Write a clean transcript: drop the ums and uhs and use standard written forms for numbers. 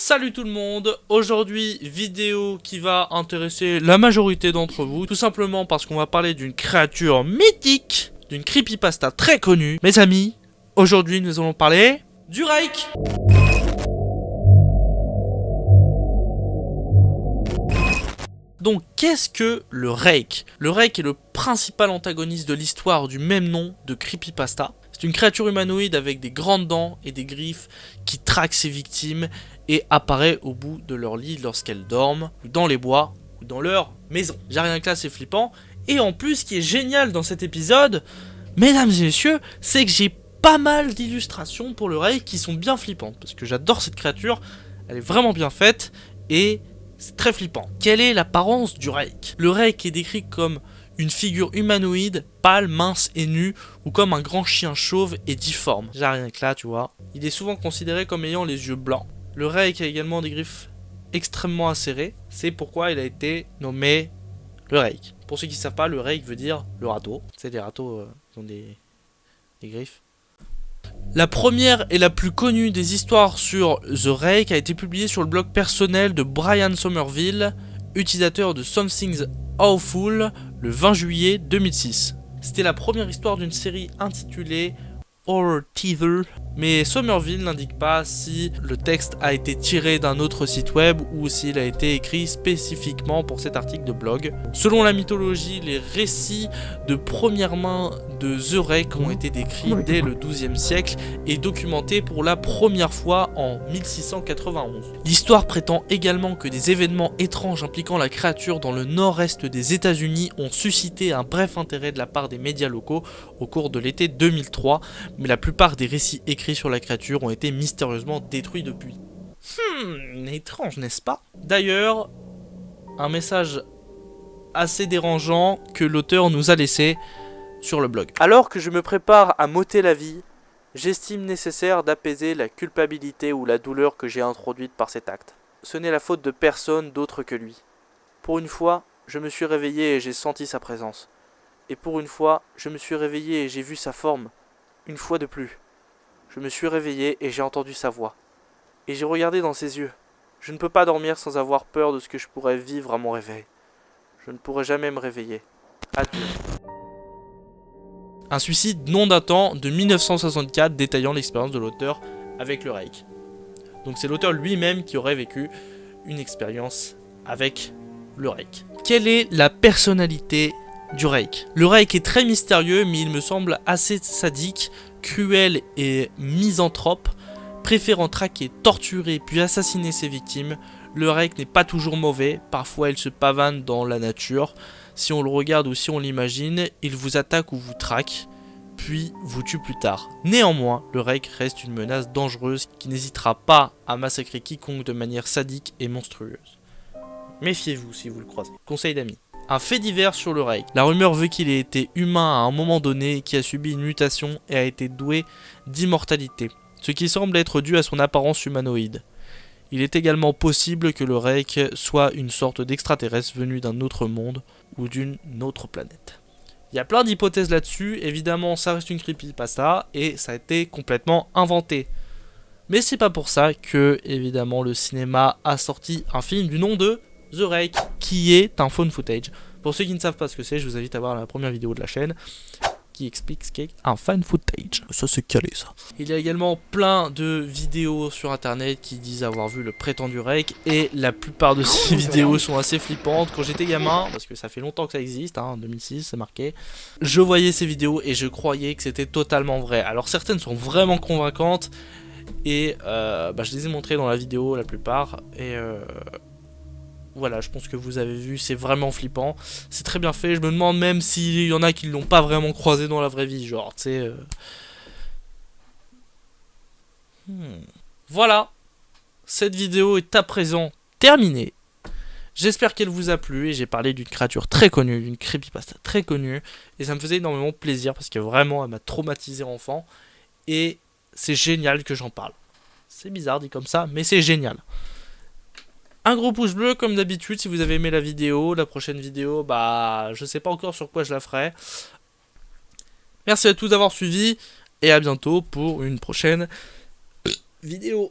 Salut tout le monde, aujourd'hui vidéo qui va intéresser la majorité d'entre vous, tout simplement parce qu'on va parler d'une créature mythique, d'une creepypasta très connue. Mes amis, aujourd'hui nous allons parler du Rake. Donc qu'est-ce que le Rake? Le Rake est le principal antagoniste de l'histoire du même nom de creepypasta. C'est une créature humanoïde avec des grandes dents et des griffes qui traque ses victimes et apparaît au bout de leur lit lorsqu'elles dorment, ou dans les bois, ou dans leur maison. J'ai rien que là, c'est flippant. Et en plus, ce qui est génial dans cet épisode, mesdames et messieurs, c'est que j'ai pas mal d'illustrations pour le Rake qui sont bien flippantes. Parce que j'adore cette créature, elle est vraiment bien faite, et c'est très flippant. Quelle est l'apparence du Rake? Le Rake est décrit comme une figure humanoïde, pâle, mince et nue, ou comme un grand chien chauve et difforme. J'ai rien que là, tu vois. Il est souvent considéré comme ayant les yeux blancs. Le Rake a également des griffes extrêmement acérées, c'est pourquoi il a été nommé le Rake. Pour ceux qui ne savent pas, le Rake veut dire le râteau. Tu sais, les râteaux, ils ont des griffes. La première et la plus connue des histoires sur The Rake a été publiée sur le blog personnel de Brian Somerville, utilisateur de Something's Awful, le 20 juillet 2006. C'était la première histoire d'une série intitulée Horror Teether, mais Somerville n'indique pas si le texte a été tiré d'un autre site web ou s'il a été écrit spécifiquement pour cet article de blog. Selon la mythologie, les récits de première main de The Rake ont été décrits dès le XIIe siècle et documentés pour la première fois en 1691. L'histoire prétend également que des événements étranges impliquant la créature dans le nord-est des États-Unis ont suscité un bref intérêt de la part des médias locaux au cours de l'été 2003, mais la plupart des récits écrits sur la créature ont été mystérieusement détruits depuis. Étrange, n'est-ce pas? D'ailleurs, un message assez dérangeant que l'auteur nous a laissé sur le blog. Alors que je me prépare à m'ôter la vie, j'estime nécessaire d'apaiser la culpabilité ou la douleur que j'ai introduite par cet acte. Ce n'est la faute de personne d'autre que lui. Pour une fois, je me suis réveillé et j'ai senti sa présence. Et pour une fois, je me suis réveillé et j'ai vu sa forme. Une fois de plus. Je me suis réveillé et j'ai entendu sa voix. Et j'ai regardé dans ses yeux. Je ne peux pas dormir sans avoir peur de ce que je pourrais vivre à mon réveil. Je ne pourrai jamais me réveiller. Adieu. Un suicide non datant de 1964 détaillant l'expérience de l'auteur avec le Rake. Donc c'est l'auteur lui-même qui aurait vécu une expérience avec le Rake. Quelle est la personnalité du Rake? Le Rake est très mystérieux, mais il me semble assez sadique, cruel et misanthrope, préférant traquer, torturer puis assassiner ses victimes. Le Rake n'est pas toujours mauvais, parfois il se pavane dans la nature. Si on le regarde ou si on l'imagine, il vous attaque ou vous traque, puis vous tue plus tard. Néanmoins, le Rake reste une menace dangereuse qui n'hésitera pas à massacrer quiconque de manière sadique et monstrueuse. Méfiez-vous si vous le croisez. Conseil d'amis. Un fait divers sur le Rake. La rumeur veut qu'il ait été humain à un moment donné, qui a subi une mutation et a été doué d'immortalité, ce qui semble être dû à son apparence humanoïde. Il est également possible que le Rake soit une sorte d'extraterrestre venu d'un autre monde ou d'une autre planète. Il y a plein d'hypothèses là-dessus, évidemment ça reste une creepypasta et ça a été complètement inventé. Mais c'est pas pour ça que, évidemment, le cinéma a sorti un film du nom de The Rake, qui est un found footage. Pour ceux qui ne savent pas ce que c'est, je vous invite à voir la première vidéo de la chaîne qui explique ce qu'est un found footage. Ça c'est calé ça. Il y a également plein de vidéos sur internet qui disent avoir vu le prétendu Rake, et la plupart de ces vidéos sont assez flippantes. Quand j'étais gamin, parce que ça fait longtemps que ça existe, en 2006 c'est marqué, je voyais ces vidéos et je croyais que c'était totalement vrai. Alors certaines sont vraiment convaincantes, et je les ai montrées dans la vidéo la plupart, et voilà, je pense que vous avez vu, c'est vraiment flippant. C'est très bien fait, je me demande même s'il y en a qui ne l'ont pas vraiment croisé dans la vraie vie, genre, tu sais... Voilà, cette vidéo est à présent terminée. J'espère qu'elle vous a plu, et j'ai parlé d'une créature très connue, d'une creepypasta très connue, et ça me faisait énormément plaisir, parce que vraiment, elle m'a traumatisé enfant, et c'est génial que j'en parle. C'est bizarre dit comme ça, mais c'est génial. Un gros pouce bleu comme d'habitude si vous avez aimé la vidéo. La prochaine vidéo, je sais pas encore sur quoi je la ferai. Merci à tous d'avoir suivi et à bientôt pour une prochaine vidéo.